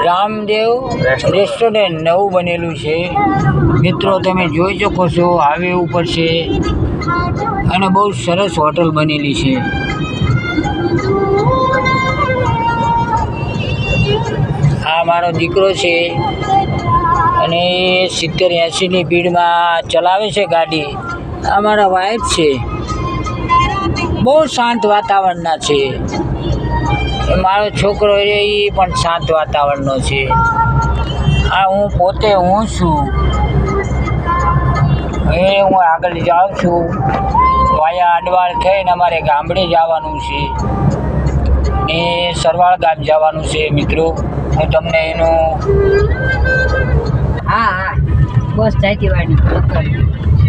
Ramdev restaurant નવું બનેલું છે મિત્રો, તમે જોઈ શકો છો. હાઈવે ઉપર છે અને બહુ સરસ હોટલ બનેલી છે. આ મારો દીકરો છે અને 70-80ની સ્પીડમાં ચલાવે છે ગાડી. આ મારા વાઈફ છે. બહુ શાંત વાતાવરણના છે. મારો છોકરો એ પણ શાંત વાતાવરણનો છે. આ હું પોતે હું છું. હું આગળ જાઉં છું. વાયા અડવાળ થઈને અમારે ગામડે જવાનું છે ને સરવાળ ગામ જવાનું છે મિત્રો. હું તમને એનું બસ ચાયતી વાડી.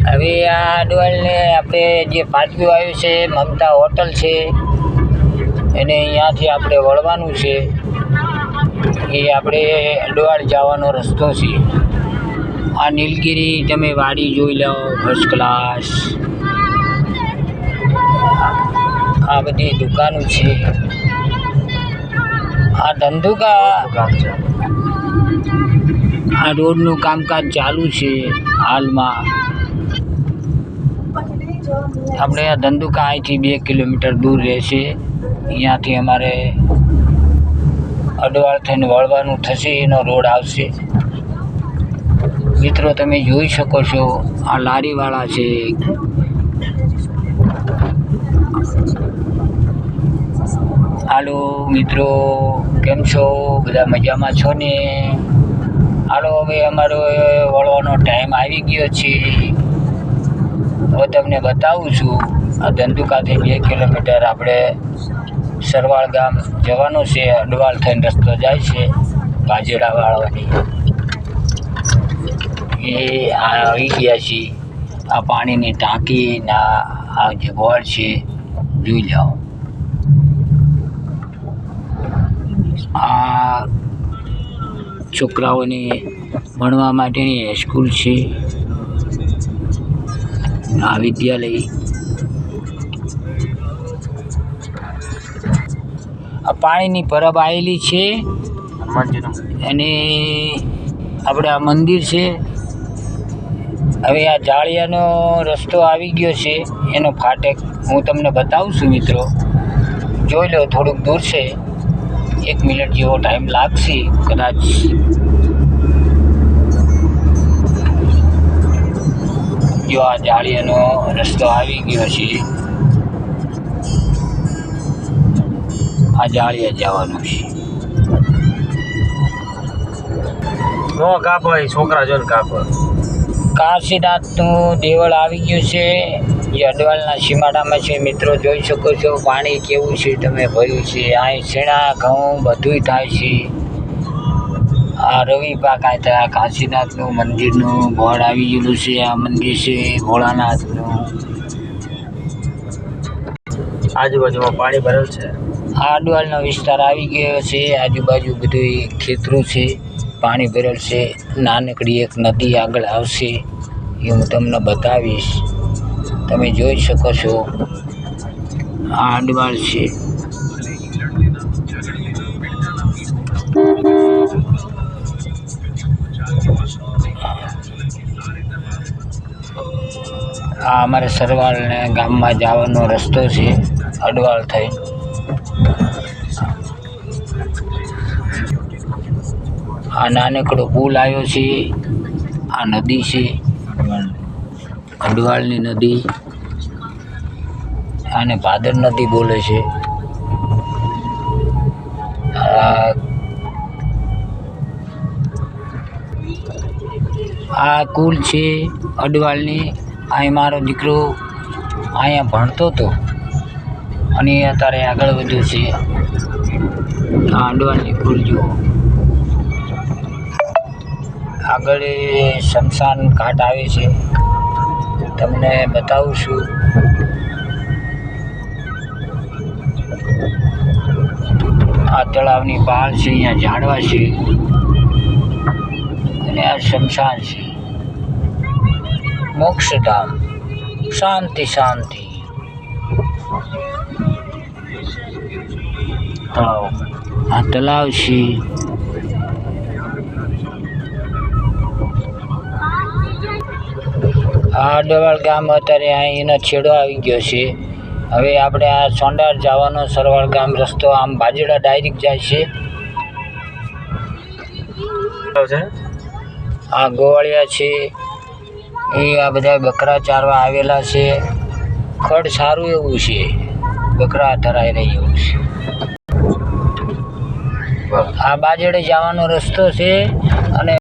હવે આ અડવાળને આપણે જે પાટિયું આવ્યું છે મમતા હોટલ છે અને અહીંયાથી આપણે વળવાનું છે. એ આપણે અડવાળ જવાનો રસ્તો છે. આ નીલગિરી તમે વાડી જોઈ લો, ફર્સ્ટ ક્લાસ. આ બધી દુકાનો છે. આ ધંધુકા આ રોડનું કામકાજ ચાલુ છે હાલમાં. આપણે આ ધંધુકા અહીંથી 2 કિલોમીટર દૂર રહેશે. અહીંયાથી અમારે અડવાળ થઈને વળવાનું થશે. એનો રોડ આવશે મિત્રો. તમે જોઈ શકો છો આ લારીવાળા છે. હાલો મિત્રો, કેમ છો? બધા મજામાં છો ને? હાલો હવે અમારો વળવાનો ટાઈમ આવી ગયો છે. હવે તમને બતાવું છું. આ ધંધુકાથી 2 કિલોમીટર આપણે સરવાળ ગામ જવાનું છે. અડવાળ થઈને રસ્તો જાય છે ગાજેડાવાળાની. એ આવી ગયા છીએ. આ પાણીની ટાંકીના આ જે બોર્ડ છે જોઈ જાઓ. આ છોકરાઓને ભણવા માટેની સ્કૂલ છે. આ વિદ્યાલય. આ પાણીની પરબ આવેલી છે અને આપણે આ મંદિર છે. હવે આ જાળિયાનો રસ્તો આવી ગયો છે, એનો ફાટક હું તમને બતાવું છું મિત્રો. જોઈ લો, થોડુંક દૂર છે. 1 મિનિટ જેવો ટાઈમ લાગશે કદાચ. જો આ જાળિયાનો રસ્તો આવી ગયો છે. આ જાળિયા જવાનું છે. છોકરા જોઈને કાપો. કાશીનાથનું દેવળ આવી ગયું છે જે અડવાળના સીમાડામાં છે મિત્રો. જોઈ શકો છો પાણી કેવું છે તમે ભર્યું છે. અહીં શેણા ઘઉં બધુંય થાય છે. આ રવિ પાક આ થાય. કાશીનાથનું મંદિરનું બોર્ડ આવી ગયેલું છે. આ મંદિર છે ભોળાનાથનું. આજુબાજુમાં પાણી ભરેલ છે. આ અડવાળનો વિસ્તાર આવી ગયો છે. આજુબાજુ બધું ખેતરું છે, પાણી ભરેલ છે. નાનકડી એક નદી આગળ આવશે એ હું તમને બતાવીશ. તમે જોઈ શકો છો આ અડવાળ છે. આ અમારે સરવાળને ગામમાં જવાનો રસ્તો છે અડવાળ થઈ. આ નાનકડો પુલ આવ્યો છે. આ નદી છે અડવાળની નદી. આને ભાદર નદી બોલે છે. આ કુલ છે અડવાળની. અહીં મારો દીકરો અહીંયા ભણતો હતો અને અત્યારે આગળ વધ્યો છે. આ અડવાળની કુલ જુઓ. આગળ શમશાન ઘાટ આવે છે, તમને બતાવું છું. આ તળાવની બહાર છે, અહીંયા ઝાડવા છે અને આ શમશાન છે. મોક્ષધામ. શાંતિ શાંતિ. તળાવ આ તલાવ છે. આ અડવાળ ગામ અત્યારે અહીંનો છેડો આવી ગયો છે. હવે આપણે આ સોંડાર જવાનો સરવાળ ગામ રસ્તો આમ ભાજડા ડાયરેક્ટ જાય છે. છે આ ગોવાળિયા છે એ આ બધા બકરા ચારવા આવેલા છે. ખડ સારું એવું છે, બકરા ધરાઈ રહી એવું છે. આ બાજડે જવાનો રસ્તો છે અને